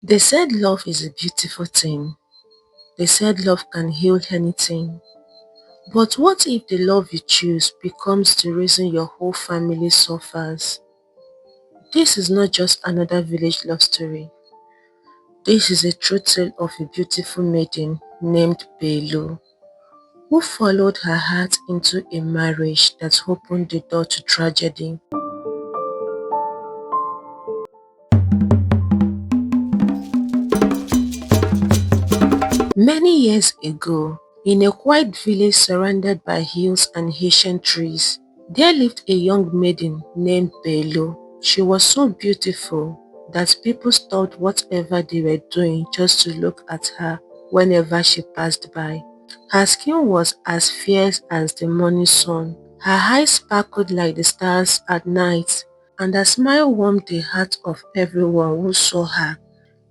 They said love is a beautiful thing. They said love can heal anything. But what if the love you choose becomes the reason your whole family suffers? This is not just another village love story. This is a true tale of a beautiful maiden named Belu, who followed her heart into a marriage that opened the door to tragedy. Many years ago, in a quiet village surrounded by hills and ancient trees, there lived a young maiden named Belu. She was so beautiful that people stopped whatever they were doing just to look at her whenever she passed by. Her skin was as fierce as the morning sun. Her eyes sparkled like the stars at night, and her smile warmed the heart of everyone who saw her.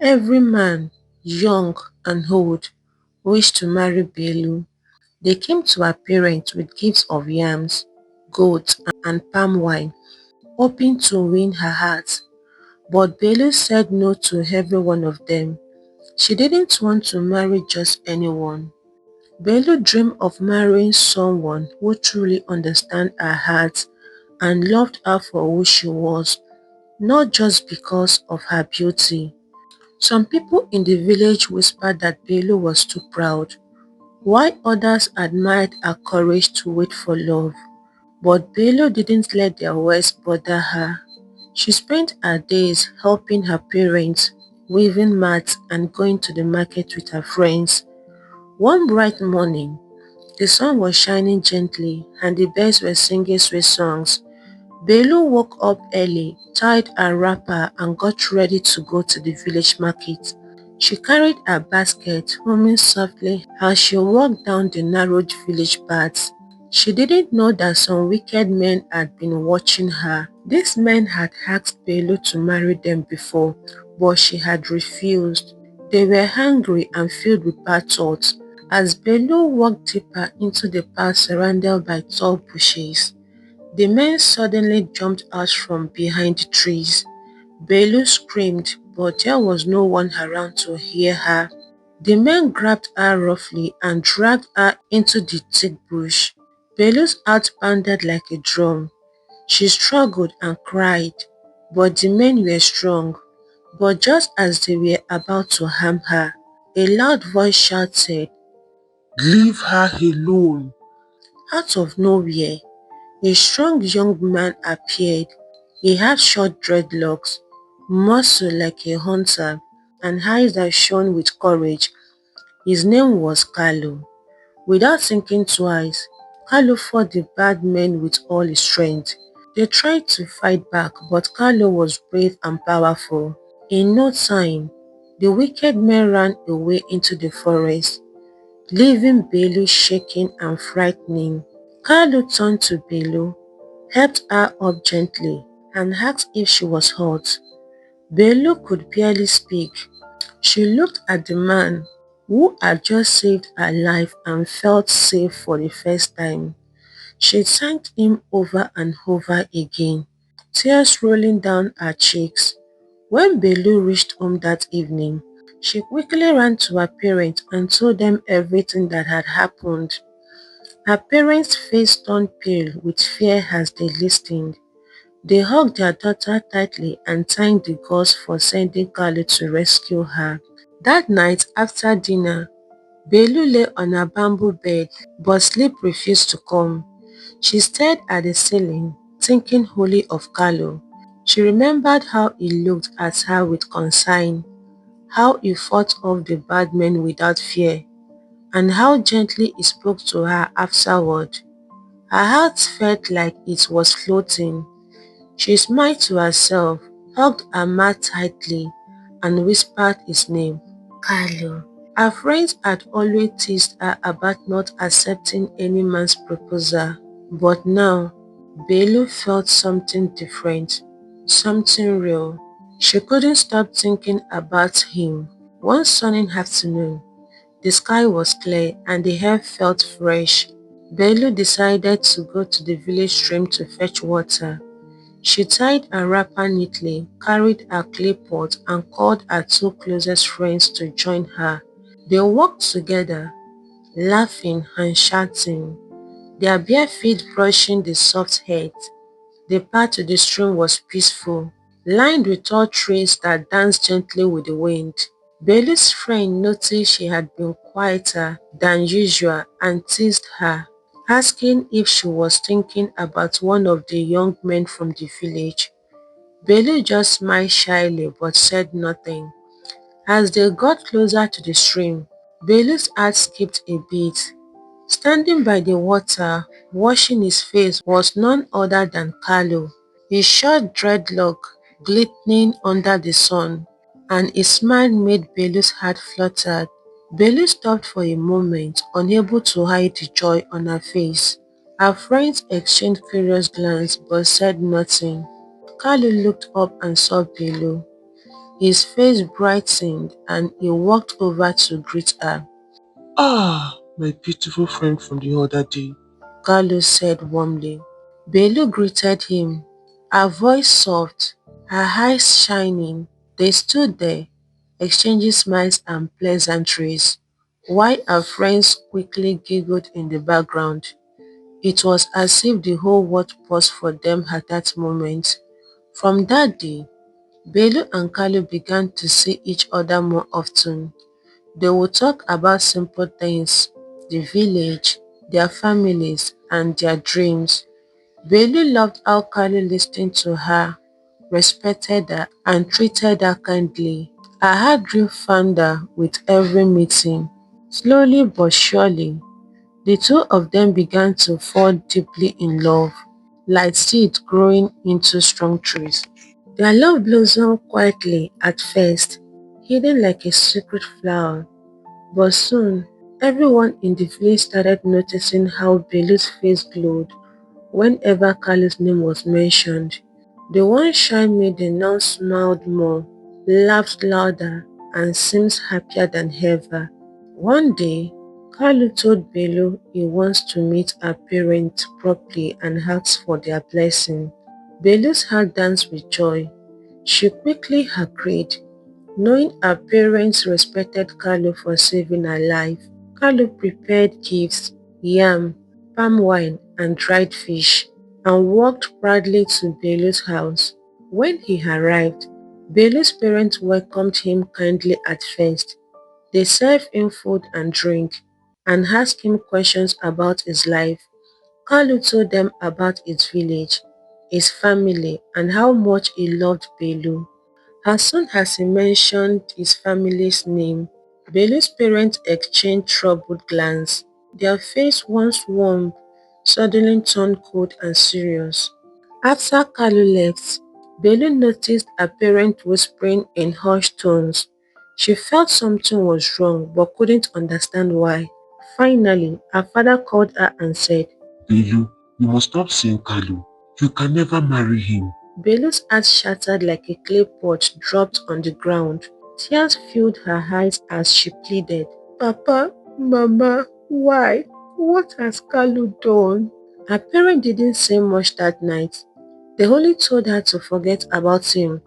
Every man, young and old, wished to marry Belu. They came to her parents with gifts of yams, goats, and palm wine, hoping to win her heart. But Belu said no to every one of them. She didn't want to marry just anyone. Belu dreamed of marrying someone who truly understood her heart and loved her for who she was, not just because of her beauty. Some people in the village whispered that Belu was too proud, while others admired her courage to wait for love. But Belu didn't let their words bother her. She spent her days helping her parents, weaving mats and going to the market with her friends. One bright morning, the sun was shining gently and the birds were singing sweet songs. Belu woke up early, tied her wrapper and got ready to go to the village market. She carried her basket, humming softly as she walked down the narrow village paths. She didn't know that some wicked men had been watching her. These men had asked Belu to marry them before, but she had refused. They were hungry and filled with bad thoughts. As Belu walked deeper into the path surrounded by tall bushes, the men suddenly jumped out from behind the trees. Belu screamed, but there was no one around to hear her. The men grabbed her roughly and dragged her into the thick bush. Belu's heart pounded like a drum. She struggled and cried, but the men were strong. But just as they were about to harm her, a loud voice shouted, "Leave her alone!" Out of nowhere, a strong young man appeared. He had short dreadlocks, muscle like a hunter, and eyes that shone with courage. His name was Carlo. Without thinking twice, Carlo fought the bad men with all his strength. They tried to fight back, but Carlo was brave and powerful. In no time, the wicked men ran away into the forest, leaving Belu shaking and frightening. Carlo turned to Belu, helped her up gently, and asked if she was hurt. Belu could barely speak. She looked at the man who had just saved her life and felt safe for the first time. She thanked him over and over again, tears rolling down her cheeks. When Belu reached home that evening, she quickly ran to her parents and told them everything that had happened. Her parents' face turned pale with fear as they listened. They hugged their daughter tightly and thanked the gods for sending Kali to rescue her. That night after dinner, Belu lay on her bamboo bed, but sleep refused to come. She stared at the ceiling, thinking wholly of Carlo. She remembered how he looked at her with concern, how he fought off the bad men without fear, and how gently he spoke to her afterward. Her heart felt like it was floating. She smiled to herself, hugged her mat tightly, and whispered his name, Carlo. Her friends had always teased her about not accepting any man's proposal, but now, Belu felt something different, something real. She couldn't stop thinking about him. One sunny afternoon, the sky was clear and the air felt fresh. Belu decided to go to the village stream to fetch water. She tied a wrapper neatly, carried a clay pot, and called her two closest friends to join her. They walked together, laughing and chatting, their bare feet brushing the soft earth. The path to the stream was peaceful, lined with tall trees that danced gently with the wind. Belu's friend noticed she had been quieter than usual and teased her, asking if she was thinking about one of the young men from the village. Belu just smiled shyly but said nothing. As they got closer to the stream, Belu's heart skipped a beat. Standing by the water, washing his face was none other than Carlo. His short dreadlock glistening under the sun, and his smile made Belu's heart flutter. Belu stopped for a moment, unable to hide the joy on her face. Her friends exchanged curious glances but said nothing. Carlo looked up and saw Belu. His face brightened and he walked over to greet her. Ah, my beautiful friend from the other day. Carlo said warmly. Belu greeted him, her voice soft, her eyes shining. They stood there, exchanging smiles and pleasantries, while her friends quickly giggled in the background. It was as if the whole world paused for them at that moment. From that day, Belu and Carlo began to see each other more often. They would talk about simple things, the village, their families, and their dreams. Belu loved how Carlo listened to her, respected her, and treated her kindly. Her heart grew fonder with every meeting. Slowly but surely, the two of them began to fall deeply in love, like seeds growing into strong trees. Their love blossomed quietly at first, hidden like a secret flower. But soon, everyone in the village started noticing how Belu's face glowed whenever Carlo's name was mentioned. The one shy maiden now smiled more, laughed louder, and seemed happier than ever. One day, Carlo told Belu he wants to meet her parents properly and ask for their blessing. Belu's heart danced with joy. She quickly agreed, knowing her parents respected Carlo for saving her life. Carlo prepared gifts, yam, palm wine, and dried fish, and walked proudly to Belu's house. When he arrived, Belu's parents welcomed him kindly at first. They served him food and drink, and asked him questions about his life. Carlo told them about his village, his family, and how much he loved Belu. As soon as he mentioned his family's name, Belu's parents exchanged troubled glances. Their face, once warm, suddenly turned cold and serious. After Kalu left, Belu noticed her parents whispering in hushed tones. She felt something was wrong but couldn't understand why. Finally, her father called her and said, Belu, you must stop saying Kalu. You can never marry him. Belu's heart shattered like a clay pot dropped on the ground. Tears filled her eyes as she pleaded, Papa, Mama, why? What has Kalu done? Her parents didn't say much that night. They only told her to forget about him,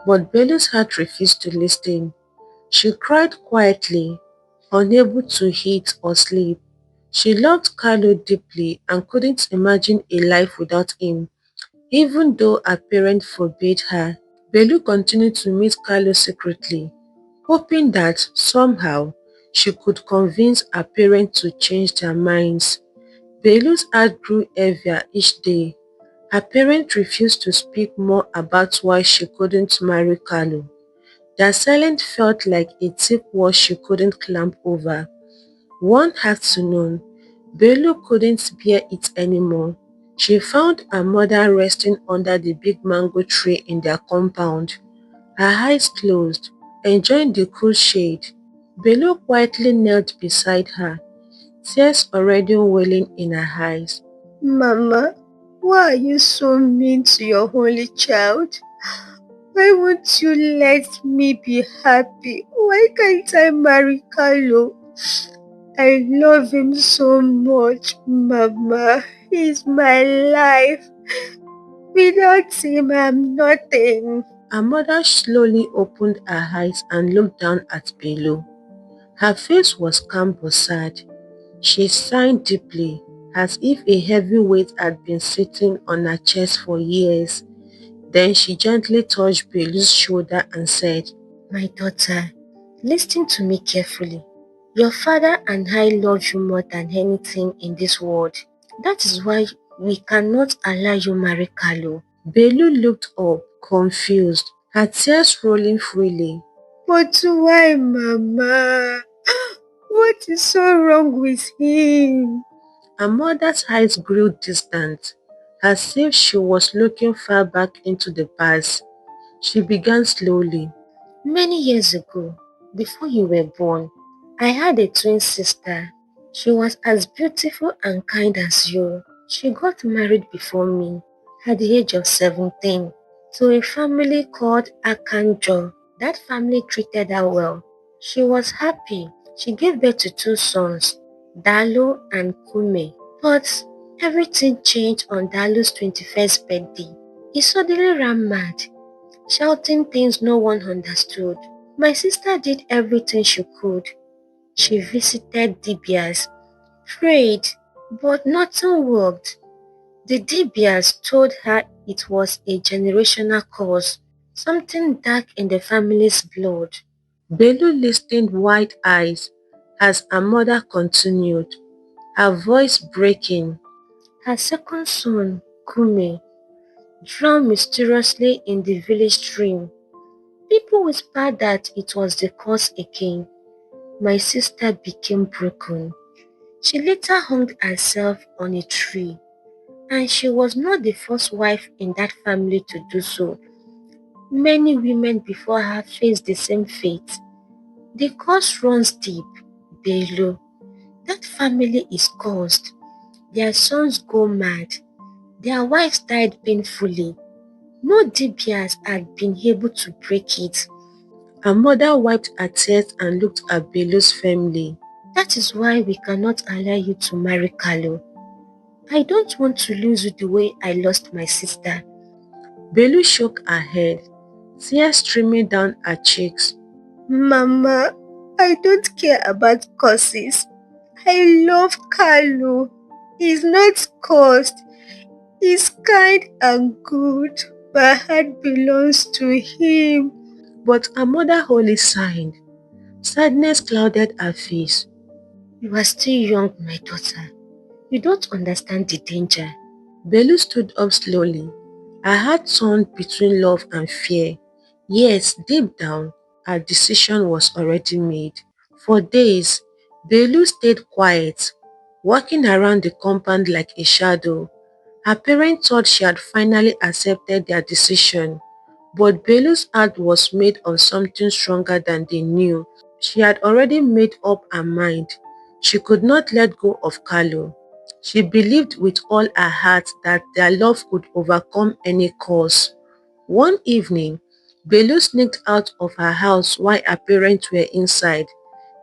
but Belu's heart refused to listen. She cried quietly, unable to eat or sleep. She loved Kalu deeply and couldn't imagine a life without him. Even though her parents forbade her, Belu continued to meet Carlo secretly, hoping that somehow she could convince her parents to change their minds. Belu's heart grew heavier each day. Her parents refused to speak more about why she couldn't marry Carlo. Their silence felt like a thick wall she couldn't climb over. One afternoon, Belu couldn't bear it anymore. She found her mother resting under the big mango tree in their compound, her eyes closed, enjoying the cool shade. Belu quietly knelt beside her, tears already welling in her eyes. Mama, why are you so mean to your only child? Why won't you let me be happy? Why can't I marry Carlo? I love him so much, Mama. He's my life. Without him, I'm nothing. Her mother slowly opened her eyes and looked down at Belu. Her face was calm but sad. She sighed deeply, as if a heavy weight had been sitting on her chest for years. Then she gently touched Belu's shoulder and said, "My daughter, listen to me carefully. Your father and I love you more than anything in this world. That is why we cannot allow you marry Kalu." Belu looked up, confused, her tears rolling freely. "But why, Mama? What is so wrong with him?" Her mother's eyes grew distant, as if she was looking far back into the past. She began slowly. "Many years ago, before you were born, I had a twin sister. She was as beautiful and kind as you. She got married before me at the age of 17 to a family called Akanjo. That family treated her well. She was happy. She gave birth to two sons, Dalu and Kume. But everything changed on Dalu's 21st birthday. He suddenly ran mad, shouting things no one understood. My sister did everything she could. She visited Dibias, prayed, but nothing worked. The Dibias told her it was a generational curse, something dark in the family's blood. Belu listened wide-eyed as her mother continued, her voice breaking. Her second son, Kume, drowned mysteriously in the village stream. People whispered that it was the curse again. My sister became broken. She later hung herself on a tree, and she was not the first wife in that family to do so. Many women before her faced the same fate. The curse runs deep, Belu. That family is cursed. Their sons go mad. Their wives died painfully. No DBS had been able to break it. Her mother wiped her tears and looked at Belu's family. That is why we cannot allow you to marry Kalu. I don't want to lose you the way I lost my sister. Belu shook her head, tears streaming down her cheeks. Mama, I don't care about curses. I love Kalu. He's not cursed. He's kind and good. My heart belongs to him. But her mother only sighed. Sadness clouded her face. You are still young, my daughter. You don't understand the danger. Belu stood up slowly. Her heart turned between love and fear. Yes, deep down, her decision was already made. For days, Belu stayed quiet, walking around the compound like a shadow. Her parents thought she had finally accepted their decision, but Belu's heart was made of something stronger than they knew. She had already made up her mind. She could not let go of Carlo. She believed with all her heart that their love could overcome any cause. One evening, Belu sneaked out of her house while her parents were inside.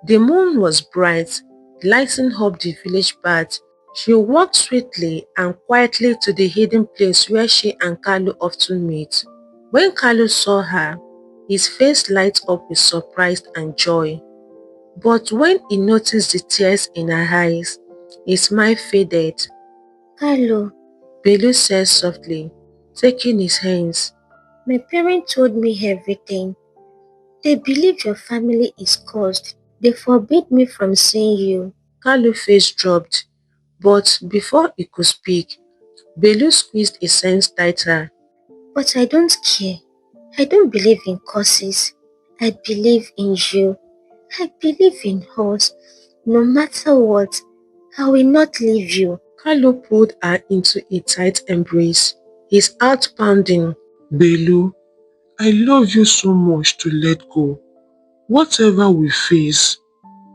The moon was bright, lighting up the village path. She walked swiftly and quietly to the hidden place where she and Carlo often meet. When Carlo saw her, his face lighted up with surprise and joy. But when he noticed the tears in her eyes, his smile faded. Carlo, Belu said softly, taking his hands. My parents told me everything. They believe your family is cursed. They forbid me from seeing you. Carlo's face dropped, but before he could speak, Belu squeezed his hands tighter. But I don't care. I don't believe in curses. I believe in you. I believe in us. No matter what, I will not leave you. Carlo pulled her into a tight embrace, his heart pounding. Belu, I love you so much to let go. Whatever we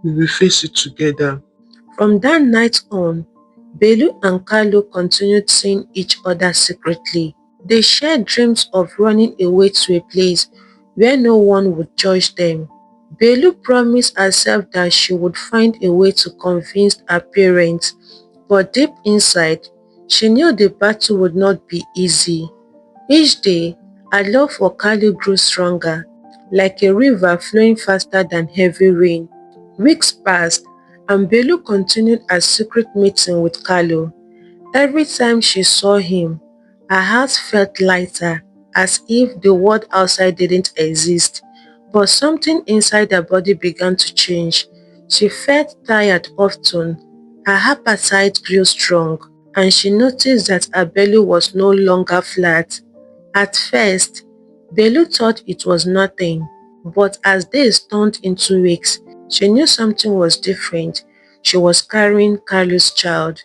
will face it together. From that night on, Belu and Carlo continued seeing each other secretly. They shared dreams of running away to a place where no one would judge them. Belu promised herself that she would find a way to convince her parents, but deep inside, she knew the battle would not be easy. Each day, her love for Kalu grew stronger, like a river flowing faster than heavy rain. Weeks passed, and Belu continued her secret meeting with Kalu. Every time she saw him, her heart felt lighter, as if the world outside didn't exist. But something inside her body began to change. She felt tired often, her appetite grew strong, and she noticed that her belly was no longer flat. At first, Belu thought it was nothing, but as days turned into weeks, she knew something was different. She was carrying Carlos' child.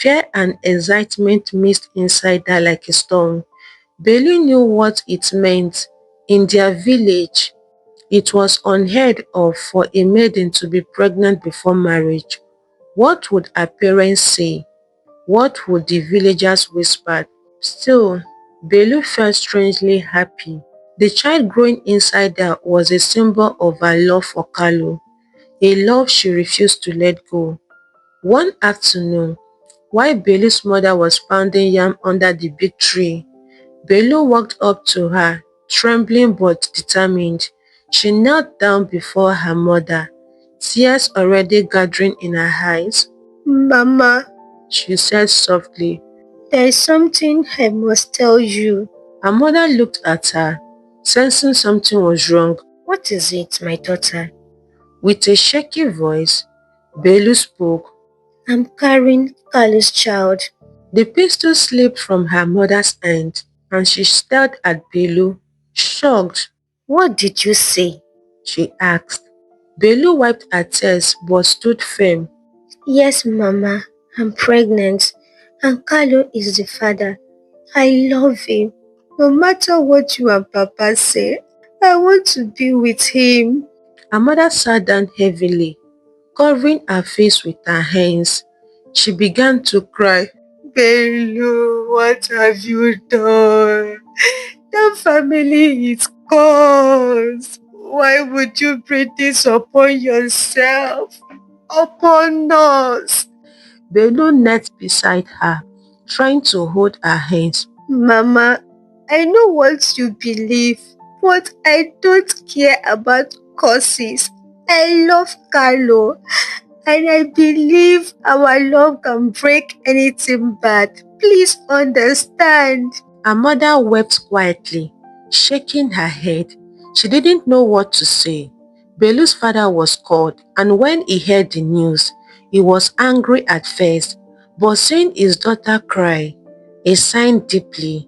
Fear and excitement mixed inside her like a storm. Belu knew what it meant. In their village, it was unheard of for a maiden to be pregnant before marriage. What would her parents say? What would the villagers whisper? Still, Belu felt strangely happy. The child growing inside her was a symbol of her love for Kalu, a love she refused to let go. One afternoon, while Belu's mother was pounding yam under the big tree, Belu walked up to her, trembling but determined. She knelt down before her mother, tears already gathering in her eyes. "Mama," she said softly, "there is something I must tell you." Her mother looked at her, sensing something was wrong. "What is it, my daughter?" With a shaky voice, Belu spoke. "I'm carrying Kali's child." The pistol slipped from her mother's hand, and she stared at Belu, shocked. "What did you say?" she asked. Belu wiped her tears but stood firm. "Yes, Mama, I'm pregnant, and Carlo is the father. I love him. No matter what you and Papa say, I want to be with him." Her mother sat down heavily, covering her face with her hands. She began to cry. "Belu, what have you done? The family is cursed. Why would you bring this upon yourself? Upon us?" Belu knelt beside her, trying to hold her hands. "Mama, I know what you believe, but I don't care about curses. I love Carlo, and I believe our love can break anything bad. Please understand." Her mother wept quietly, shaking her head. She didn't know what to say. Belu's father was called, and when he heard the news, he was angry at first, but seeing his daughter cry, he sighed deeply.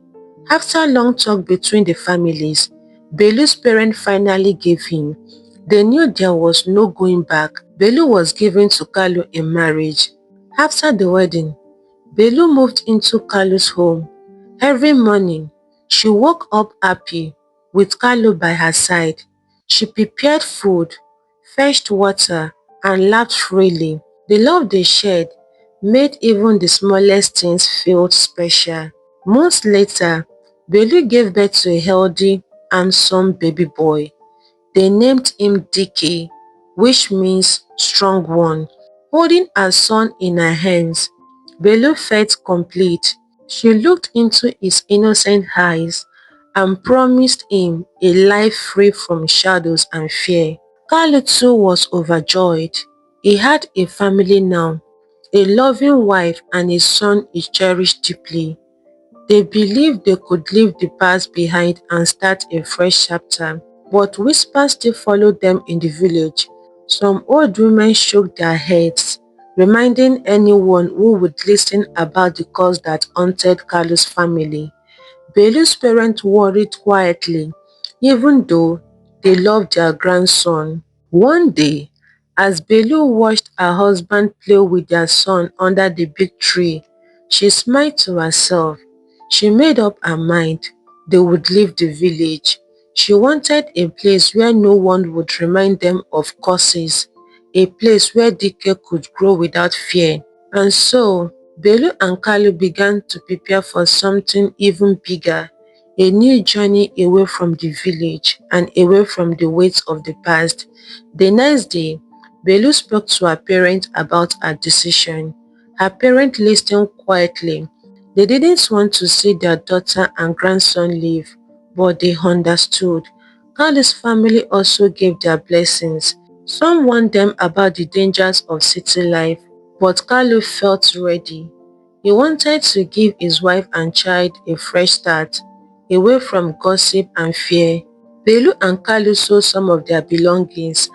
After long talk between the families, Belu's parents finally gave in. They knew there was no going back. Belu was given to Kalu in marriage. After the wedding, Belu moved into Kalu's home. Every morning, she woke up happy with Kalu by her side. She prepared food, fetched water, and laughed freely. The love they shared made even the smallest things feel special. Months later, Belu gave birth to a healthy, handsome baby boy. They named him Dike, which means strong one. Holding her son in her hands, Belu felt complete. She looked into his innocent eyes and promised him a life free from shadows and fear. Kalu too was overjoyed. He had a family now, a loving wife and a son he cherished deeply. They believed they could leave the past behind and start a fresh chapter. But whispers still followed them in the village. Some old women shook their heads, reminding anyone who would listen about the curse that haunted Carlos' family. Belu's parents worried quietly, even though they loved their grandson. One day, as Belu watched her husband play with their son under the big tree, she smiled to herself. She made up her mind they would leave the village. She wanted a place where no one would remind them of curses, a place where Dike could grow without fear. And so, Belu and Kalu began to prepare for something even bigger, a new journey away from the village and away from the weight of the past. The next day, Belu spoke to her parents about her decision. Her parents listened quietly. They didn't want to see their daughter and grandson leave, but they understood. Carly's family also gave their blessings. Some warned them about the dangers of city life, but Carlo felt ready. He wanted to give his wife and child a fresh start, away from gossip and fear. Belu and Carlo sold some of their belongings,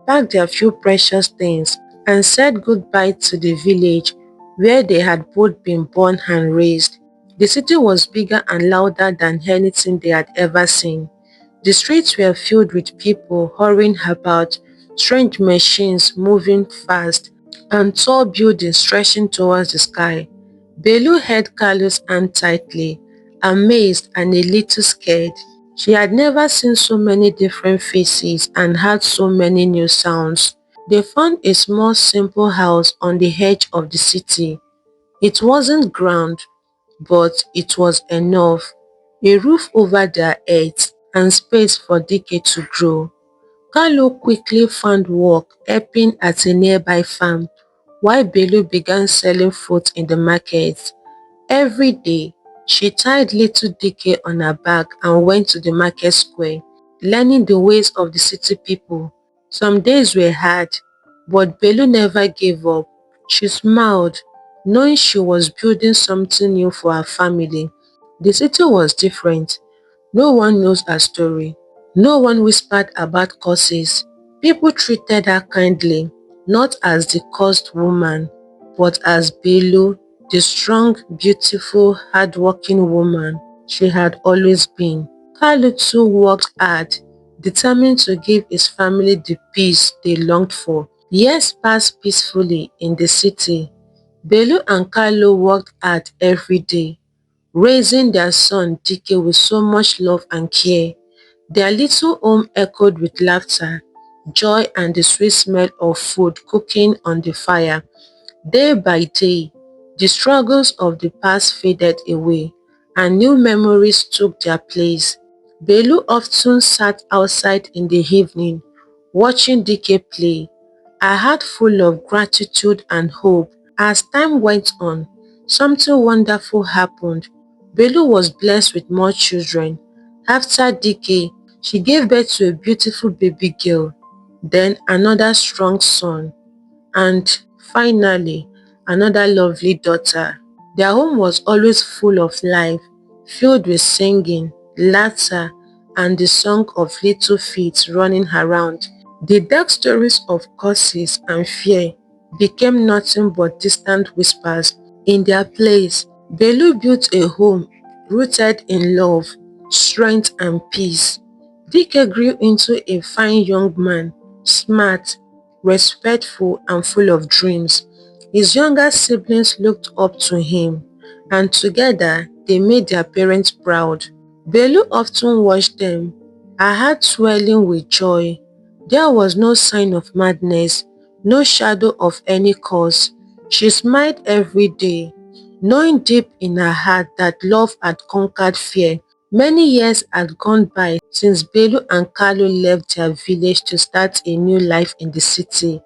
packed their few precious things, and said goodbye to the village where they had both been born and raised. The city was bigger and louder than anything they had ever seen. The streets were filled with people hurrying about, strange machines moving fast, and tall buildings stretching towards the sky. Belu held Carlos' hand tightly, amazed and a little scared. She had never seen so many different faces and heard so many new sounds. They found a small simple house on the edge of the city. It wasn't grand, but it was enough. A roof over their heads and space for Dike to grow. Carlo quickly found work helping at a nearby farm, while Belu began selling fruit in the market. Every day, she tied little Dike on her back and went to the market square, learning the ways of the city people. Some days were hard, but Belu never gave up. She smiled, knowing she was building something new for her family. The city was different. No one knows her story. No one whispered about curses. People treated her kindly, not as the cursed woman, but as Belu, the strong, beautiful, hardworking woman she had always been. Carlo too worked hard, determined to give his family the peace they longed for. Years passed peacefully in the city. Belu and Carlo worked hard every day, raising their son Dike with so much love and care. Their little home echoed with laughter, joy and the sweet smell of food cooking on the fire. Day by day, the struggles of the past faded away and new memories took their place. Belu often sat outside in the evening, watching Dike play, her heart full of gratitude and hope. As time went on, something wonderful happened. Belu was blessed with more children. After Dike, she gave birth to a beautiful baby girl, then another strong son, and finally, another lovely daughter. Their home was always full of life, filled with singing, laughter, and the song of little feet running around. The dark stories of curses and fear became nothing but distant whispers. In their place, Belu built a home rooted in love, strength, and peace. Dike grew into a fine young man, smart, respectful, and full of dreams. His younger siblings looked up to him, and together they made their parents proud. Belu often watched them, her heart swelling with joy. There was no sign of madness, no shadow of any cause. She smiled every day, knowing deep in her heart that love had conquered fear. Many years had gone by since Belu and Carlo left their village to start a new life in the city.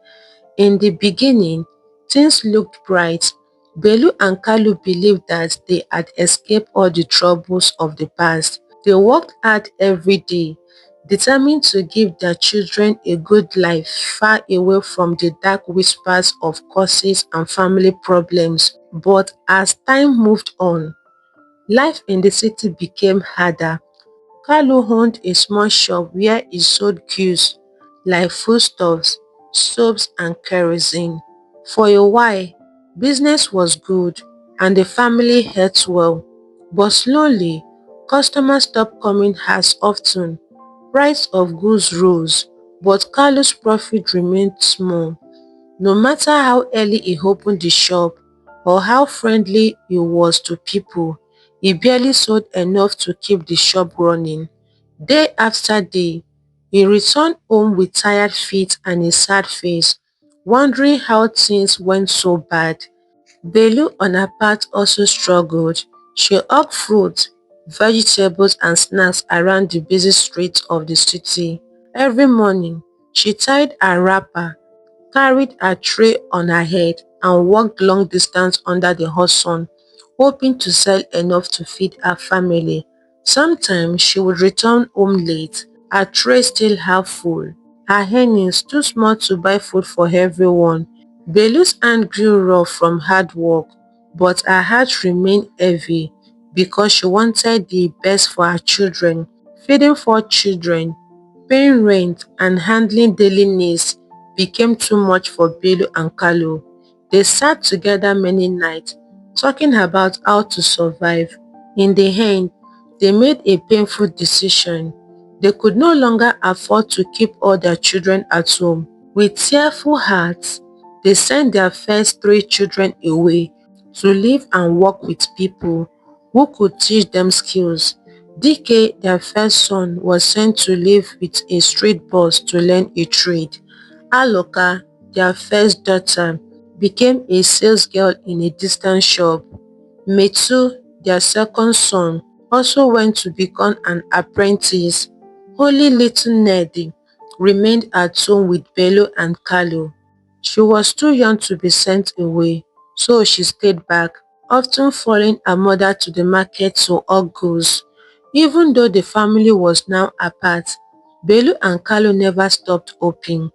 In the beginning, things looked bright. Belu and Carlo believed that they had escaped all the troubles of the past. They worked hard every day, determined to give their children a good life far away from the dark whispers of curses and family problems. But as time moved on, life in the city became harder. Carlo owned a small shop where he sold goods like foodstuffs, soaps and kerosene. For a while, business was good and the family ate well, but slowly, customers stopped coming as often. Price of goods rose, but Carlo's profit remained small. No matter how early he opened the shop or how friendly he was to people, he barely sold enough to keep the shop running. Day after day, he returned home with tired feet and a sad face, wondering how things went so bad. Belu on her part also struggled. She hawked fruit, vegetables and snacks around the busy streets of the city. Every morning, she tied her wrapper, carried a tray on her head and walked long distance under the hot sun, hoping to sell enough to feed her family. Sometimes she would return home late, her tray still half full, her earnings too small to buy food for everyone. Belu's hand grew rough from hard work, but her heart remained heavy because she wanted the best for her children. Feeding 4 children, paying rent and handling daily needs became too much for Belu and Kalu. They sat together many nights, talking about how to survive. In the end, they made a painful decision. They could no longer afford to keep all their children at home. With tearful hearts, they sent their first 3 children away to live and work with people who could teach them skills. DK, their first son, was sent to live with a street boss to learn a trade. Aloka, their first daughter, became a sales girl in a distant shop. Metu, their second son, also went to become an apprentice. Only little Neddy remained at home with Bello and Kalu. She was too young to be sent away, so she stayed back, often following her mother to the market to hug goods. Even though the family was now apart, Bello and Kalu never stopped hoping.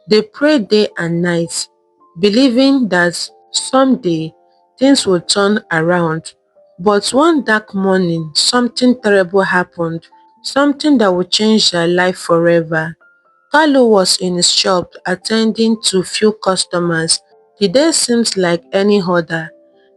They prayed day and night, believing that someday things would turn around. But one dark morning, something terrible happened, something that would change their life forever. Carlo was in his shop attending to few customers. The day seemed like any other.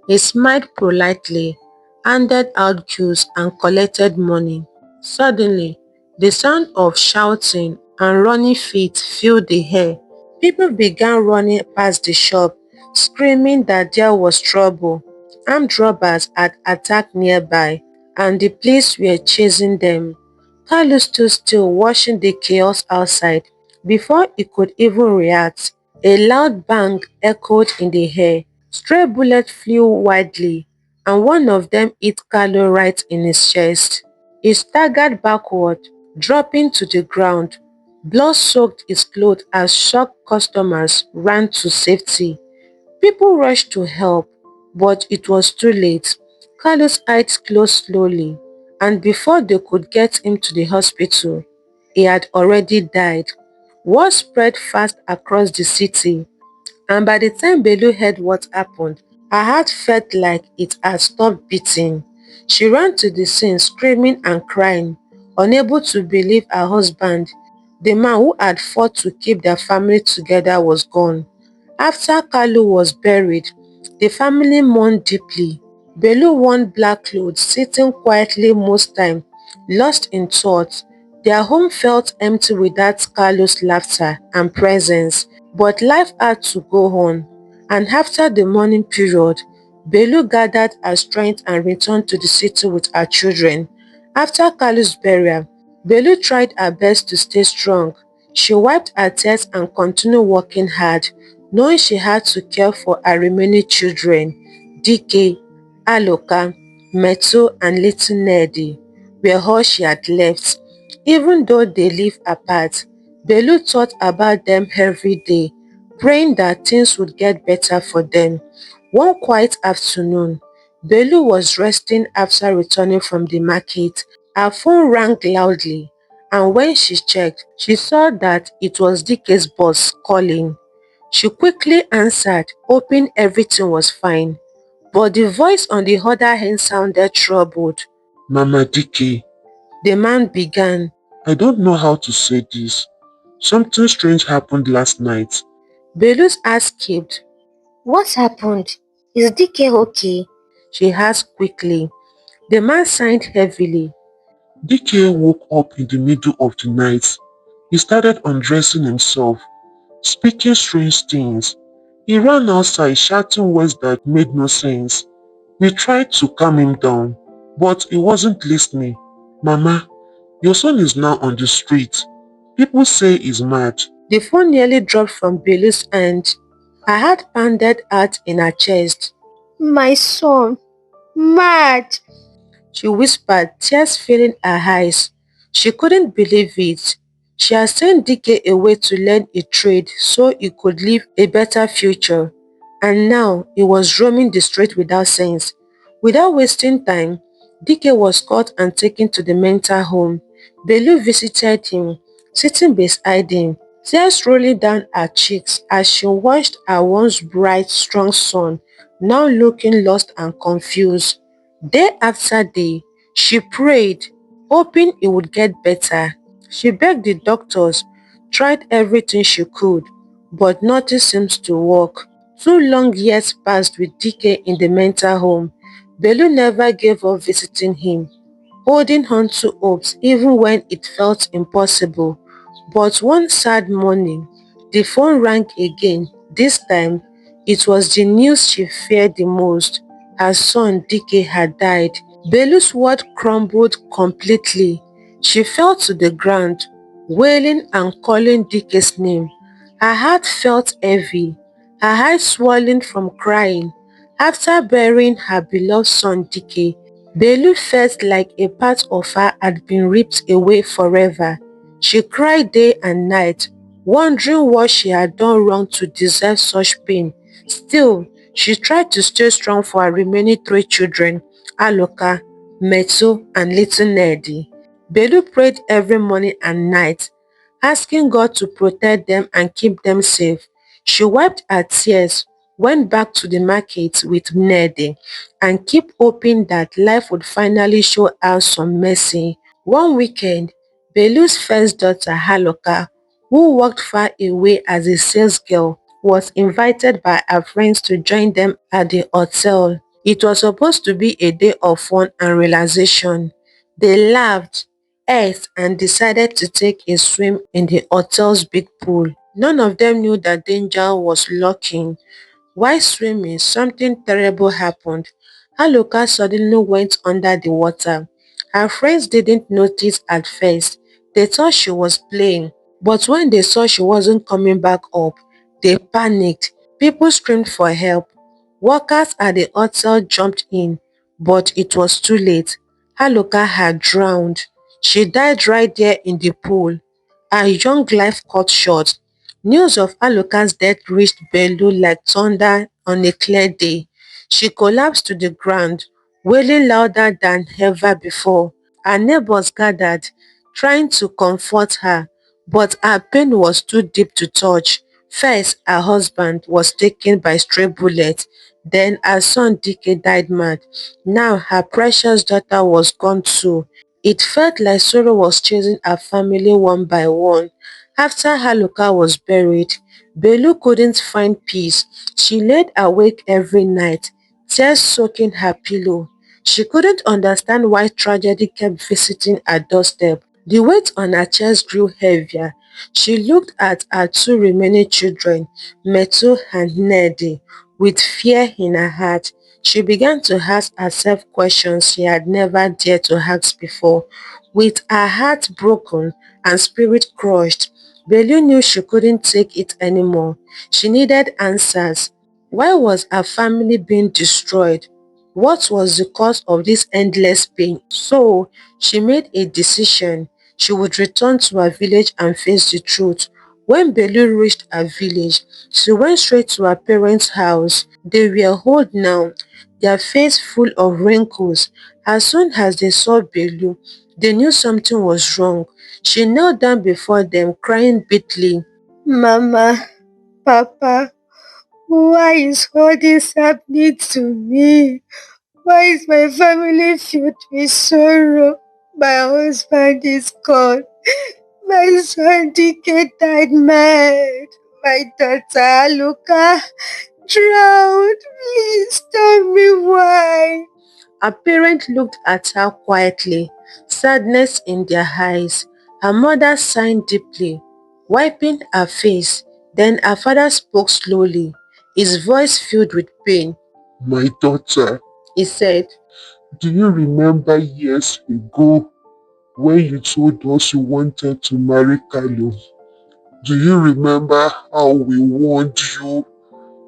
He smiled politely, handed out goods and collected money. Suddenly, the sound of shouting and running feet filled the air. People began running past the shop, screaming that there was trouble. Armed robbers had attacked nearby, and the police were chasing them. Carlos stood still watching the chaos outside. Before he could even react, a loud bang echoed in the air. Stray bullets flew wildly, and one of them hit Carlo right in his chest. He staggered backward, dropping to the ground. Blood soaked his clothes as shocked customers ran to safety. People rushed to help, but it was too late. Carlos' eyes closed slowly, and before they could get him to the hospital, he had already died. Word spread fast across the city, and by the time Belu heard what happened, her heart felt like it had stopped beating. She ran to the scene screaming and crying, unable to believe her husband, the man who had fought to keep their family together, was gone. After Kalu was buried, the family mourned deeply. Belu wore black clothes, sitting quietly most time, lost in thought. Their home felt empty without Kalu's laughter and presence. But life had to go on, and after the mourning period, Belu gathered her strength and returned to the city with her children. After Kalu's burial, Belu tried her best to stay strong. She wiped her tears and continued working hard, knowing she had to care for her remaining children. DK, Aloka, Meto and little Neddy were all she had left. Even though they live apart, Belu thought about them every day, praying that things would get better for them. One quiet afternoon, Belu was resting after returning from the market. Her phone rang loudly, and when she checked, she saw that it was DK's boss calling. She quickly answered, hoping everything was fine. But the voice on the other end sounded troubled. Mama Dike, The man began. I don't know how to say this. Something strange happened last night. Belu's eyes skipped. What happened? Is DK okay? She asked quickly. The man sighed heavily. Dike woke up in the middle of the night. He started undressing himself, speaking strange things. He ran outside shouting words that made no sense. We tried to calm him down, but he wasn't listening. Mama, your son is now on the street. People say he's mad. The phone nearly dropped from Belu's hand. Her heart pounded out in her chest. My son. Mad. She whispered, tears filling her eyes. She couldn't believe it. She had sent DK away to learn a trade so he could live a better future. And now he was roaming the street without sense. Without wasting time, Dike was caught and taken to the mental home. Belu visited him, sitting beside him, tears rolling down her cheeks as she watched her once bright, strong son now looking lost and confused. Day after day, she prayed, hoping it would get better. She begged the doctors, tried everything she could, but nothing seems to work. 2 long years passed with Dike in the mental home. Belu never gave up visiting him, holding on to hopes even when it felt impossible. But one sad morning, the phone rang again. This time, it was the news she feared the most. Her son Dike had died. Belu's world crumbled completely. She fell to the ground, wailing and calling Dike's name. Her heart felt heavy, her eyes swollen from crying. After burying her beloved son Dike, Belu felt like a part of her had been ripped away forever. She cried day and night, wondering what she had done wrong to deserve such pain. Still, she tried to stay strong for her remaining 3 children, Aloka, Metu, and little Neddy. Belu prayed every morning and night, asking God to protect them and keep them safe. She wiped her tears, went back to the market with Neddy, and keep hoping that life would finally show her some mercy. One weekend, Belu's first daughter, Haloka, who worked far away as a sales girl, was invited by her friends to join them at the hotel. It was supposed to be a day of fun and relaxation. They laughed, ate, and decided to take a swim in the hotel's big pool. None of them knew that danger was lurking. While swimming, something terrible happened. Aloka suddenly went under the water. Her friends didn't notice at first. They thought she was playing, but when they saw she wasn't coming back up, they panicked. People screamed for help. Workers at the hotel jumped in, but it was too late. Aloka had drowned. She died right there in the pool. Her young life cut short. News of Aloka's death reached Belu like thunder on a clear day. She collapsed to the ground, wailing louder than ever before. Her neighbors gathered, trying to comfort her, but her pain was too deep to touch. First, her husband was taken by stray bullets. Then her son Dike died mad. Now her precious daughter was gone too. It felt like sorrow was chasing her family one by one. After Haluka was buried, Belu couldn't find peace. She laid awake every night, tears soaking her pillow. She couldn't understand why tragedy kept visiting her doorstep. The weight on her chest grew heavier. She looked at her 2 remaining children, Metu and Nedi, with fear in her heart. She began to ask herself questions she had never dared to ask before. With her heart broken and spirit crushed, Belu knew she couldn't take it anymore. She needed answers. Why was her family being destroyed? What was the cause of this endless pain? So, she made a decision. She would return to her village and face the truth. When Belu reached her village, she went straight to her parents' house. They were old now, their face full of wrinkles. As soon as they saw Belu, they knew something was wrong. She knelt down before them, crying bitterly. Mama, Papa, why is all this happening to me? Why is my family filled with sorrow? My husband is gone. My son Dike died mad. My daughter Luca drowned. Please tell me why. Her parents looked at her quietly, sadness in their eyes. Her mother sighed deeply, wiping her face. Then her father spoke slowly, his voice filled with pain. My daughter, He said, do you remember years ago when you told us you wanted to marry Carlo? Do you remember how we warned you?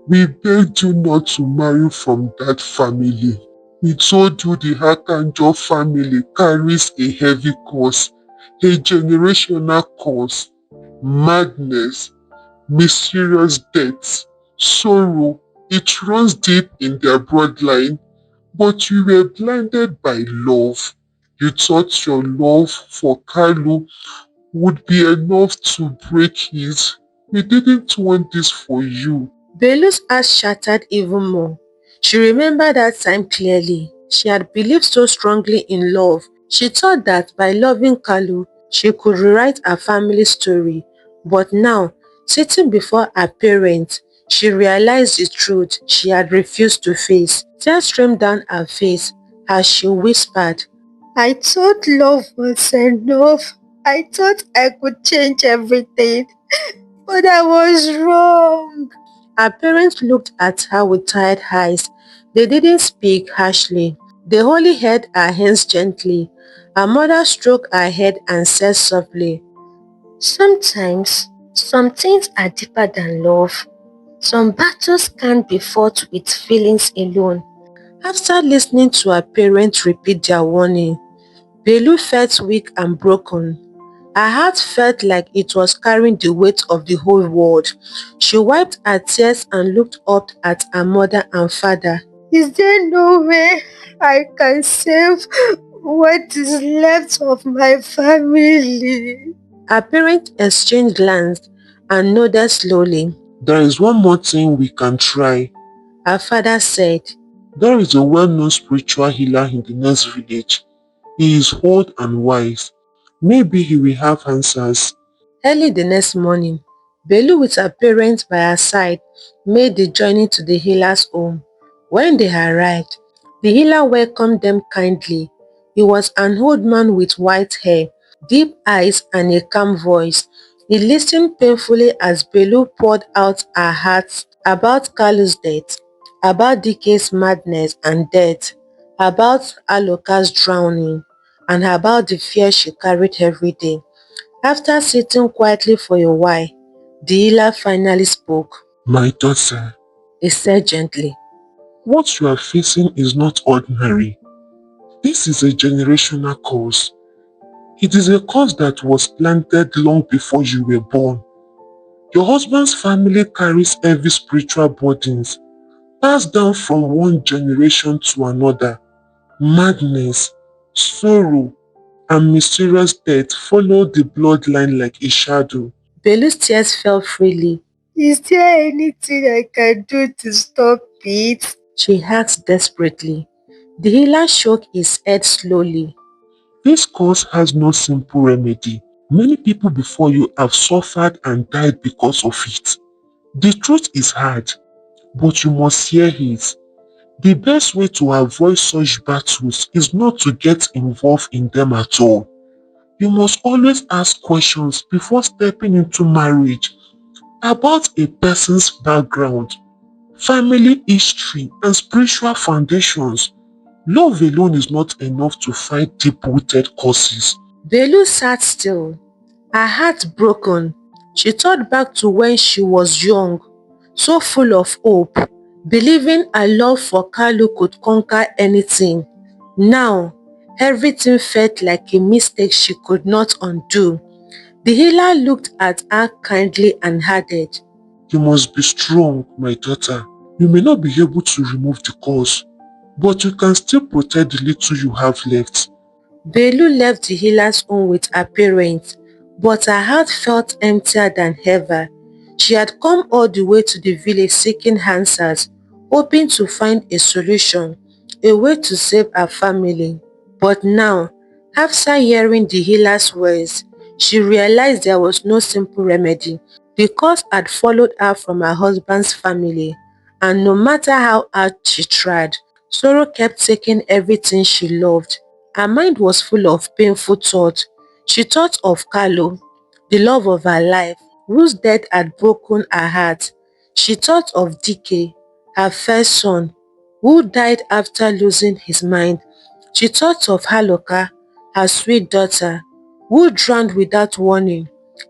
We begged you not to marry from that family. We told you the Archangel family carries a heavy curse, a generational curse, madness, mysterious deaths, sorrow. It runs deep in their bloodline. But you were blinded by love. You thought your love for Kalu would be enough to break his. We didn't want this for you. Belu's heart shattered even more. She remembered that time clearly. She had believed so strongly in love. She thought that by loving Kalu, she could rewrite her family story. But now, sitting before her parents, she realized the truth she had refused to face. Tears streamed down her face as she whispered, I thought love was enough. I thought I could change everything, but I was wrong. her parents looked at her with tired eyes. They didn't speak harshly. They only held her hands gently. Her mother stroked her head and said softly, Sometimes, some things are deeper than love. Some battles can't be fought with feelings alone. after listening to her parents repeat their warning, Belu felt weak and broken. Her heart felt like it was carrying the weight of the whole world. She wiped her tears and looked up at her mother and father. Is there no way I can save what is left of my family? Her parents exchanged glances and nodded slowly. There is one more thing we can try. Her father said, There is a well-known spiritual healer in the next village. He is old and wise. Maybe he will have answers. early the next morning, Belu with her parents by her side made the journey to the healer's home. When they arrived, the healer welcomed them kindly. He was an old man with white hair, deep eyes and a calm voice. He listened painfully as Belu poured out her heart about Kalu's death, about Dike's madness and death, about Aloka's drowning, and about the fear she carried every day. After sitting quietly for a while, the healer finally spoke. My daughter, He said gently, what you are facing is not ordinary. This is a generational curse. It is a curse that was planted long before you were born. Your husband's family carries heavy spiritual burdens passed down from one generation to another. Madness, sorrow, and mysterious death follow the bloodline like a shadow. Belu's tears fell freely. Is there anything I can do to stop it? She asked desperately. The healer shook his head slowly. This cause has no simple remedy. Many people before you have suffered and died because of it. The truth is hard, but you must hear it. The best way to avoid such battles is not to get involved in them at all. You must always ask questions before stepping into marriage about a person's background, family history, and spiritual foundations. Love alone is not enough to fight deep-rooted causes. Belu sat still, her heart broken. She thought back to when she was young, so full of hope, believing her love for Kalu could conquer anything. Now, everything felt like a mistake she could not undo. The healer looked at her kindly and added, You must be strong, my daughter. You may not be able to remove the cause, but you can still protect the little you have left. Belu left the healer's home with her parents, but her heart felt emptier than ever. She had come all the way to the village seeking answers, hoping to find a solution, a way to save her family. But now, after hearing the healer's words, she realized there was no simple remedy. The curse had followed her from her husband's family, and no matter how hard she tried, sorrow kept taking everything she loved. Her mind was full of painful thoughts. She thought of Carlo, the love of her life, whose death had broken her heart. She thought of Dike, her first son, who died after losing his mind. She thought of Haloka, her sweet daughter, who drowned without warning.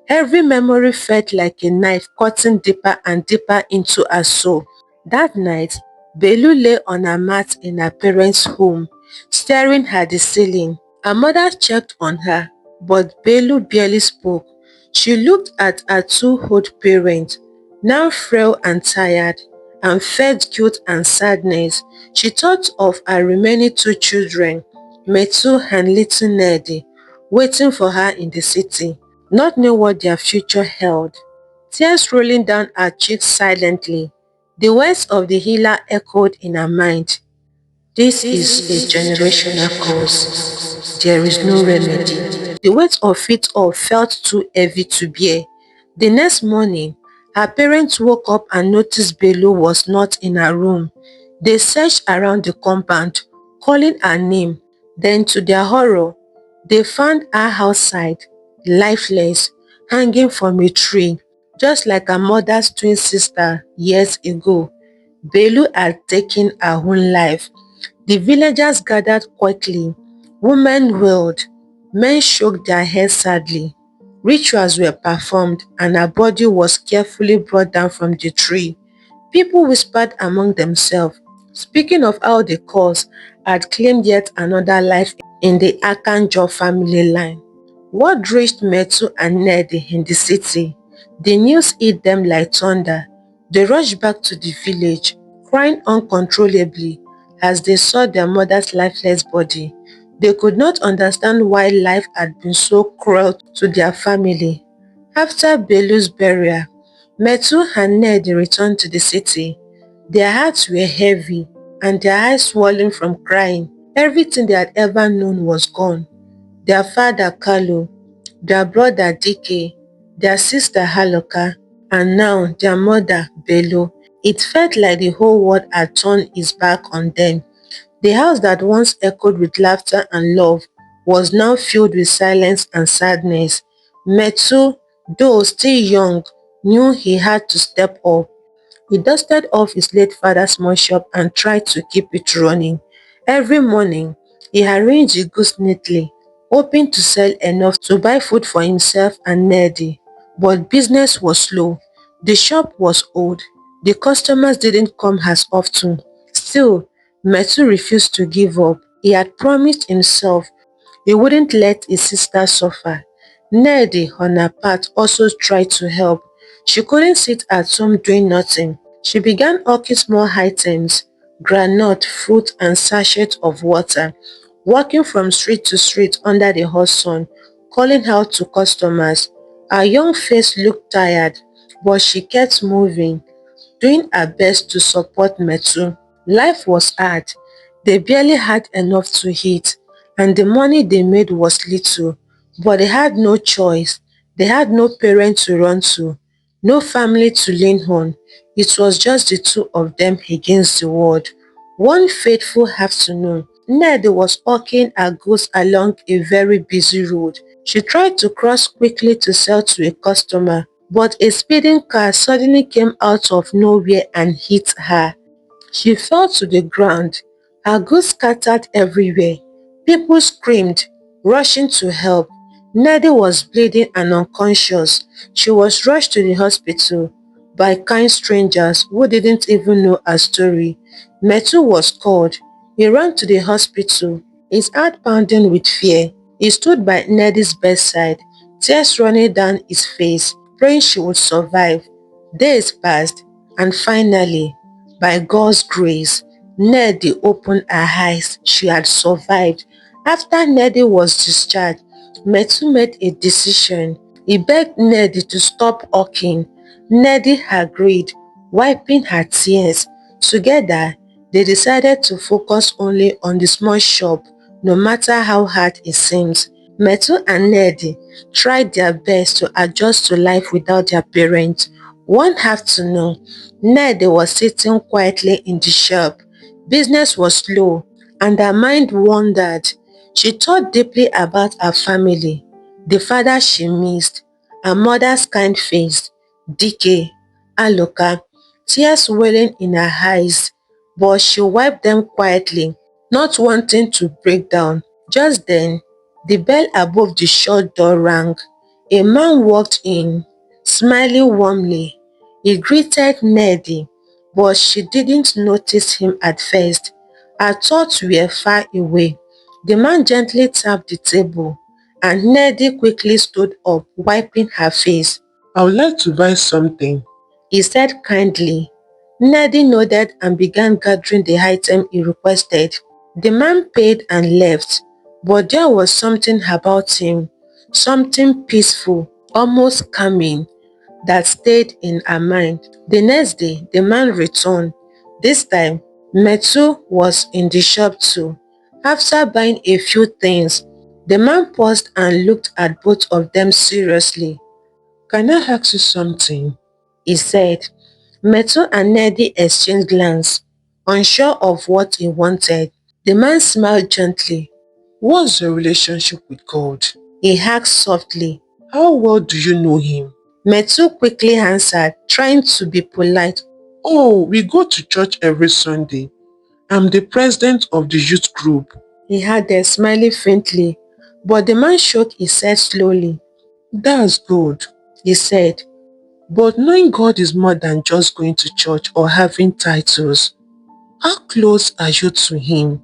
Every memory felt like a knife cutting deeper and deeper into her soul. That night, Belu lay on her mat in her parents' home, staring at the ceiling. Her mother checked on her, but Belu barely spoke. She looked at her two old parents, now frail and tired, and felt guilt and sadness. She thought of her remaining two children, Metu and little Neddy, waiting for her in the city, not knowing what their future held. Tears rolling down her cheeks silently, the words of the healer echoed in her mind. This is a generational curse. There is no remedy. The weight of it all felt too heavy to bear. The next morning, her parents woke up and noticed Belu was not in her room. They searched around the compound, calling her name. Then, to their horror, they found her outside, lifeless, hanging from a tree, just like her mother's twin sister years ago. Belu had taken her own life. The villagers gathered quickly. Women wailed. Men shook their heads sadly. Rituals were performed and her body was carefully brought down from the tree. People whispered among themselves, speaking of how the cause had claimed yet another life in the Arkanjo family line. Word reached Metu and Nedi in the city. The news hit them like thunder. They rushed back to the village, crying uncontrollably as they saw their mother's lifeless body. They could not understand why life had been so cruel to their family. After Belu's burial, Metu and Ned returned to the city. Their hearts were heavy and their eyes swollen from crying. Everything they had ever known was gone. Their father Kalu, their brother Dike, their sister Haloka, and now their mother Belu. It felt like the whole world had turned its back on them. The house that once echoed with laughter and love was now filled with silence and sadness. Metu, though still young, knew he had to step up. He dusted off his late father's small shop and tried to keep it running. Every morning, he arranged the goods neatly, hoping to sell enough to buy food for himself and Neddy. But business was slow. The shop was old. The customers didn't come as often. Still, Metu refused to give up. He had promised himself he wouldn't let his sister suffer. Neddy, on her part, also tried to help. She couldn't sit at home doing nothing. She began hawking small items, groundnut, fruit and sachets of water, walking from street to street under the hot sun, calling out to customers. Her young face looked tired, but she kept moving, doing her best to support Metu. Life was hard. They barely had enough to eat, and the money they made was little, but they had no choice. They had no parent to run to, no family to lean on. It was just the two of them against the world. One fateful afternoon, Ned was walking her goods along a very busy road. She tried to cross quickly to sell to a customer, but a speeding car suddenly came out of nowhere and hit her. She fell to the ground. Her goods scattered everywhere. People screamed, rushing to help. Neddy was bleeding and unconscious. She was rushed to the hospital by kind strangers who didn't even know her story. Metu was called. He ran to the hospital, his heart pounding with fear. He stood by Neddy's bedside, tears running down his face, praying she would survive. Days passed, and finally, by God's grace, Neddy opened her eyes. She had survived. After Neddy was discharged, Metu made a decision. He begged Neddy to stop hawking. Neddy agreed, wiping her tears. Together, they decided to focus only on the small shop, no matter how hard it seems. Metu and Neddy tried their best to adjust to life without their parents. One afternoon, Neddy was sitting quietly in the shop. Business was slow, and her mind wandered. She thought deeply about her family, the father she missed, her mother's kind face, Dike, Aloka, tears welling in her eyes, but she wiped them quietly, not wanting to break down. Just then, the bell above the shop door rang. A man walked in, smiling warmly. He greeted Neddy, but she didn't notice him at first. Her thoughts were far away. The man gently tapped the table, and Neddy quickly stood up, wiping her face. I would like to buy something. He said kindly. Nedi nodded and began gathering the item he requested. The man paid and left, but there was something about him, something peaceful, almost calming, that stayed in her mind. The next day, the man returned. This time, Metu was in the shop too. After buying a few things, the man paused and looked at both of them seriously. "Can I ask you something?" he said. Metu and Nedi exchanged glances, unsure of what he wanted. The man smiled gently. "What's your relationship with God?" he asked softly. "How well do you know him?" Metu quickly answered, trying to be polite. "Oh, we go to church every Sunday. I'm the president of the youth group." He added, smiling faintly, but the man shook his head slowly. "That's good," he said. "But knowing God is more than just going to church or having titles. How close are you to Him?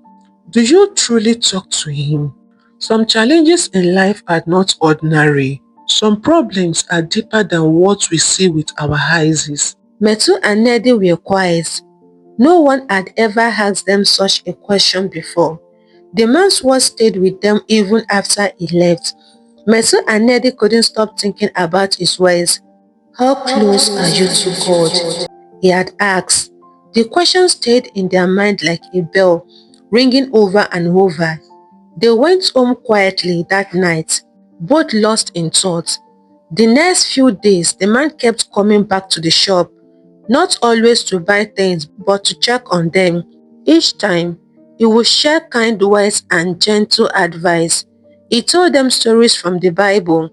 Do you truly talk to Him? Some challenges in life are not ordinary. Some problems are deeper than what we see with our eyes." Metu and Nedi were quiet. No one had ever asked them such a question before. The man's words stayed with them even after he left. Metu and Nedi couldn't stop thinking about his words. "How close are you to God?" he had asked. The question stayed in their mind like a bell, ringing over and over. They went home quietly that night, both lost in thought. The next few days, the man kept coming back to the shop, not always to buy things, but to check on them. Each time, he would share kind words and gentle advice. He told them stories from the Bible,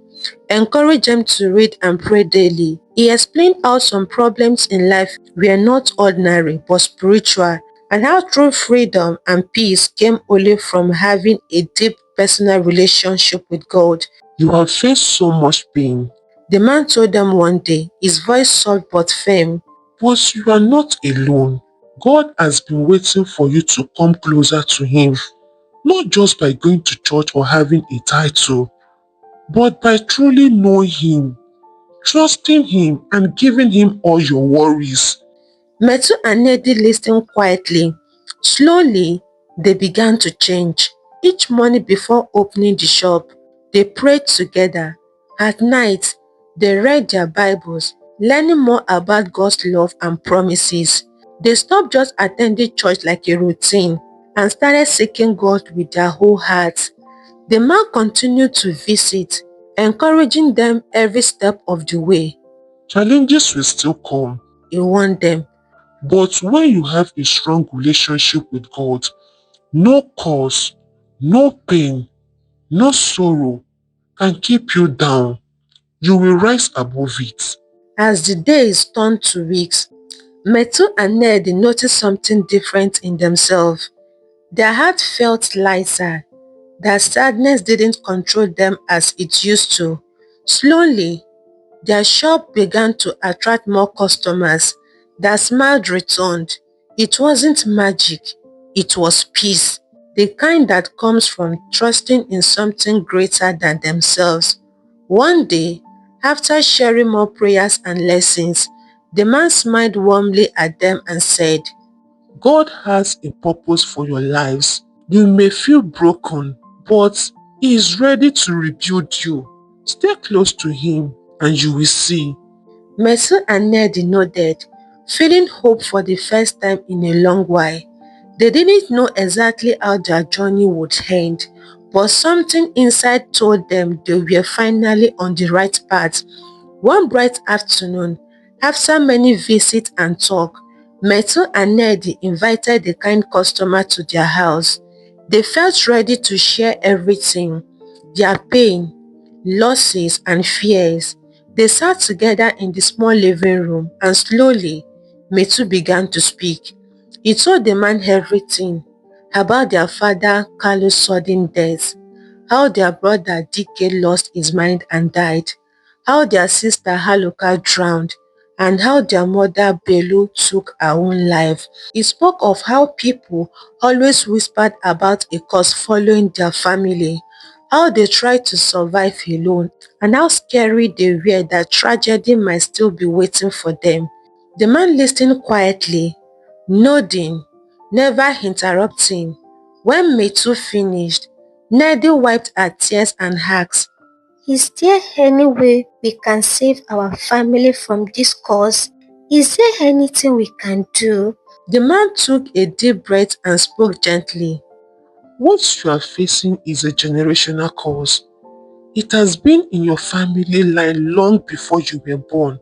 encouraged them to read and pray daily. He explained how some problems in life were not ordinary but spiritual, and how true freedom and peace came only from having a deep personal relationship with God. You have faced so much pain, The man told them one day, his voice soft but firm. but you are not alone. God has been waiting for you to come closer to Him, not just by going to church or having a title, but by truly knowing Him, trusting Him, and giving Him all your worries. Metu and Nedi listened quietly. Slowly, they began to change. Each morning before opening the shop, they prayed together. At night, they read their Bibles, learning more about God's love and promises. They stopped just attending church like a routine and started seeking God with their whole hearts. The man continued to visit, encouraging them every step of the way. Challenges will still come, He warned them. but when you have a strong relationship with God, no cause, no pain, no sorrow can keep you down. You will rise above it. As the days turned to weeks, Metu and Ned noticed something different in themselves. Their heart felt lighter. Their sadness didn't control them as it used to. Slowly, their shop began to attract more customers. Their smile returned. It wasn't magic, it was peace. The kind that comes from trusting in something greater than themselves. One day, after sharing more prayers and lessons, the man smiled warmly at them and said, God has a purpose for your lives. You may feel broken, but He is ready to rebuild you. Stay close to Him and you will see. Mercy and Ned nodded, feeling hope for the first time in a long while. They didn't know exactly how their journey would end, but something inside told them they were finally on the right path. One bright afternoon, after many visits and talk, Metu and Nedi invited the kind customer to their house. They felt ready to share everything, their pain, losses and fears. They sat together in the small living room and slowly, Metu began to speak. He told the man everything about their father Carlos' sudden death, how their brother Dike lost his mind and died, how their sister Haloka drowned, and how their mother Belu took her own life. He spoke of how people always whispered about a curse following their family, how they tried to survive alone, and how scary they were that tragedy might still be waiting for them. The man listened quietly, nodding, never interrupting. When Metu finished, Nedi wiped her tears and asked, Is there any way we can save our family from this cause? Is there anything we can do? the man took a deep breath and spoke gently. What you are facing is a generational cause. It has been in your family line long before you were born.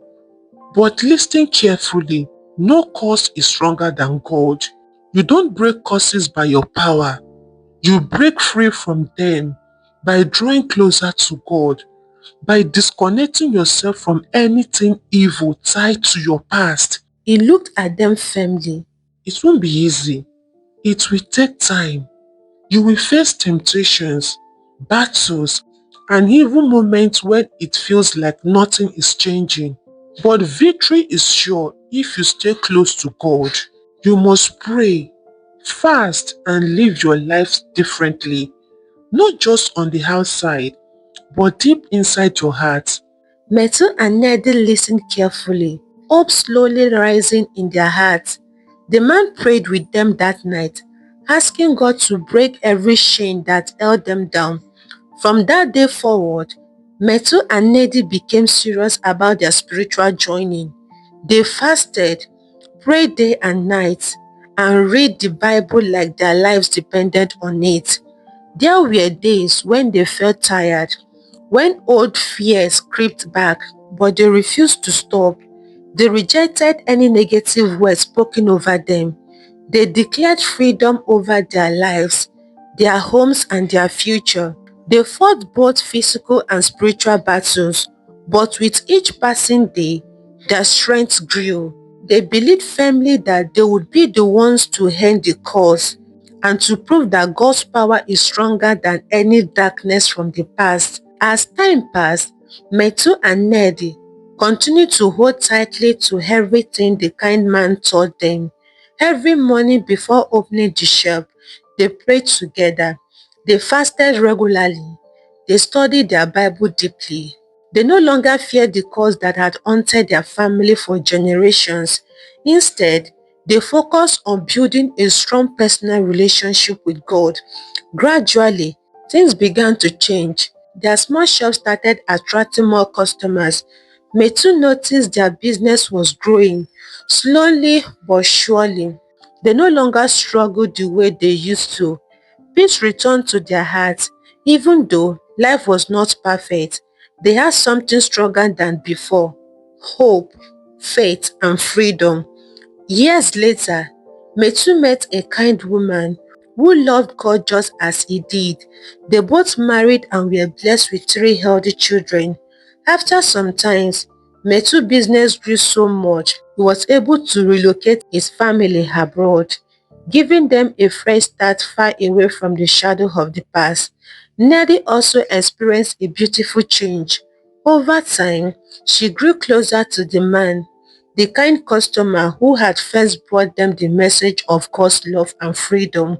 But listen carefully. No cause is stronger than God. You don't break curses by your power. You break free from them by drawing closer to God, by disconnecting yourself from anything evil tied to your past. He looked at them firmly. It won't be easy. It will take time. You will face temptations, battles, and even moments when it feels like nothing is changing. But victory is sure if you stay close to God. You must pray, fast, and live your life differently, not just on the outside, but deep inside your heart. Metu and Nedi listened carefully, hope slowly rising in their hearts. The man prayed with them that night, asking God to break every chain that held them down. From that day forward, Metu and Nedi became serious about their spiritual joining. They fasted, prayed day and night, and read the Bible like their lives depended on it. There were days when they felt tired, when old fears crept back, but they refused to stop. They rejected any negative words spoken over them. They declared freedom over their lives, their homes, and their future. They fought both physical and spiritual battles, but with each passing day, their strength grew. They believed firmly that they would be the ones to end the cause and to prove that God's power is stronger than any darkness from the past. As time passed, Metu and Nedi continued to hold tightly to everything the kind man taught them. Every morning before opening the shop, they prayed together. They fasted regularly. They studied their Bible deeply. They no longer feared the curse that had haunted their family for generations. Instead, they focused on building a strong personal relationship with God. Gradually, things began to change. Their small shop started attracting more customers. Metu noticed their business was growing, slowly but surely. They no longer struggled the way they used to. Peace returned to their hearts. Even though life was not perfect, they had something stronger than before: hope, faith, and freedom. Years later, Metu met a kind woman who loved God just as he did. They both married and were blessed with three healthy children. After some time, Metu's business grew so much he was able to relocate his family abroad, giving them a fresh start far away from the shadow of the past. Nelly also experienced a beautiful change. Over time, she grew closer to the man, the kind customer who had first brought them the message of God's love and freedom.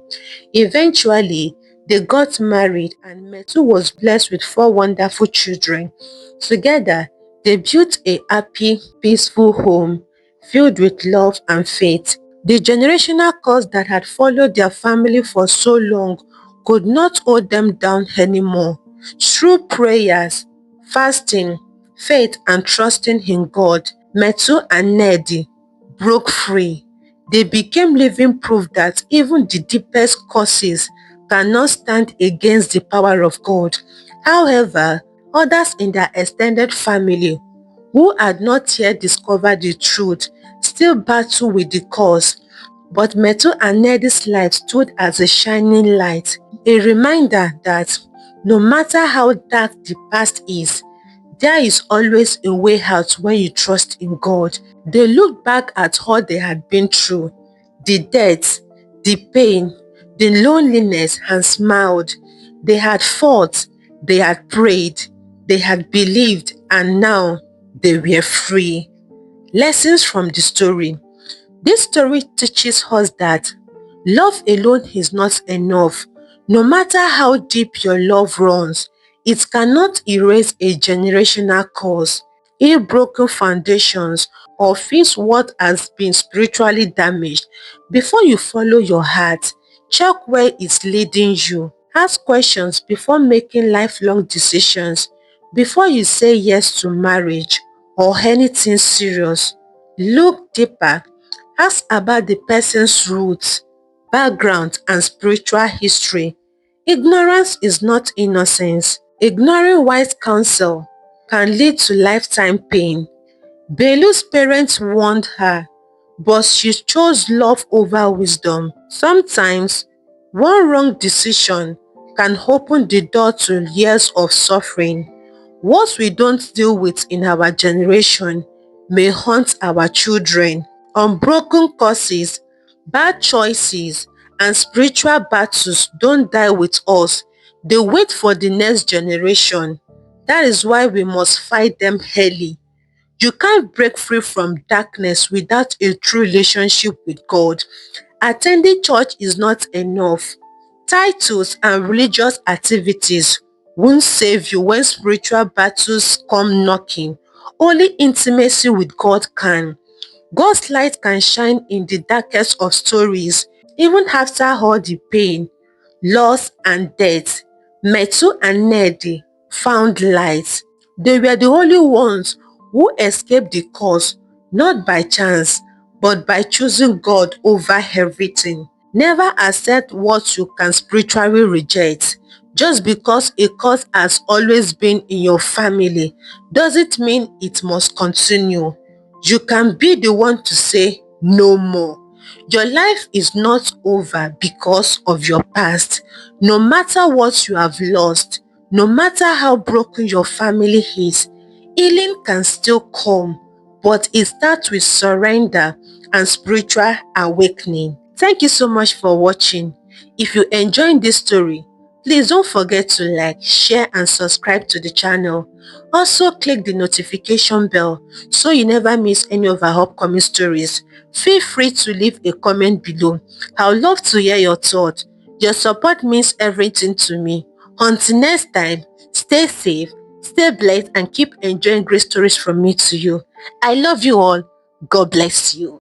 Eventually, they got married and Metu was blessed with four wonderful children. Together, they built a happy, peaceful home filled with love and faith. The generational curse that had followed their family for so long could not hold them down anymore. Through prayers, fasting, faith, and trusting in God, Metu and Nedi broke free. They became living proof that even the deepest curses cannot stand against the power of God. However, others in their extended family who had not yet discovered the truth still battle with the curse. But Metu and Nedi's life stood as a shining light, a reminder that no matter how dark the past is, there is always a way out when you trust in God. They looked back at all they had been through, the death, the pain, the loneliness, and smiled. They had fought, they had prayed, they had believed, and now they were free. Lessons from the story. This story teaches us that love alone is not enough. No matter how deep your love runs, it cannot erase a generational curse, heal broken foundations, or fix what has been spiritually damaged. Before you follow your heart, check where it's leading you. Ask questions before making lifelong decisions. Before you say yes to marriage or anything serious, look deeper. Ask about the person's roots, background, and spiritual history. Ignorance is not innocence. Ignoring wise counsel can lead to lifetime pain. Belu's parents warned her, but she chose love over wisdom. Sometimes, one wrong decision can open the door to years of suffering. What we don't deal with in our generation may haunt our children. Unbroken curses, bad choices, and spiritual battles don't die with us. They wait for the next generation. That is why we must fight them early. You can't break free from darkness without a true relationship with God. Attending church is not enough. Titles and religious activities won't save you when spiritual battles come knocking. Only intimacy with God can. God's light can shine in the darkest of stories, even after all the pain, loss, and death. Metu and Nedi found light. They were the only ones who escaped the curse, not by chance, but by choosing God over everything. Never accept what you can spiritually reject. Just because a curse has always been in your family doesn't mean it must continue. You can be the one to say no more. Your life is not over because of your past. No matter what you have lost, no matter how broken your family is, healing can still come, but it starts with surrender and spiritual awakening. Thank you so much for watching. If you enjoyed this story, please don't forget to like, share, and subscribe to the channel. Also, click the notification bell so you never miss any of our upcoming stories. Feel free to leave a comment below. I would love to hear your thoughts. Your support means everything to me. Until next time, stay safe, stay blessed, and keep enjoying great stories from me to you. I love you all. God bless you.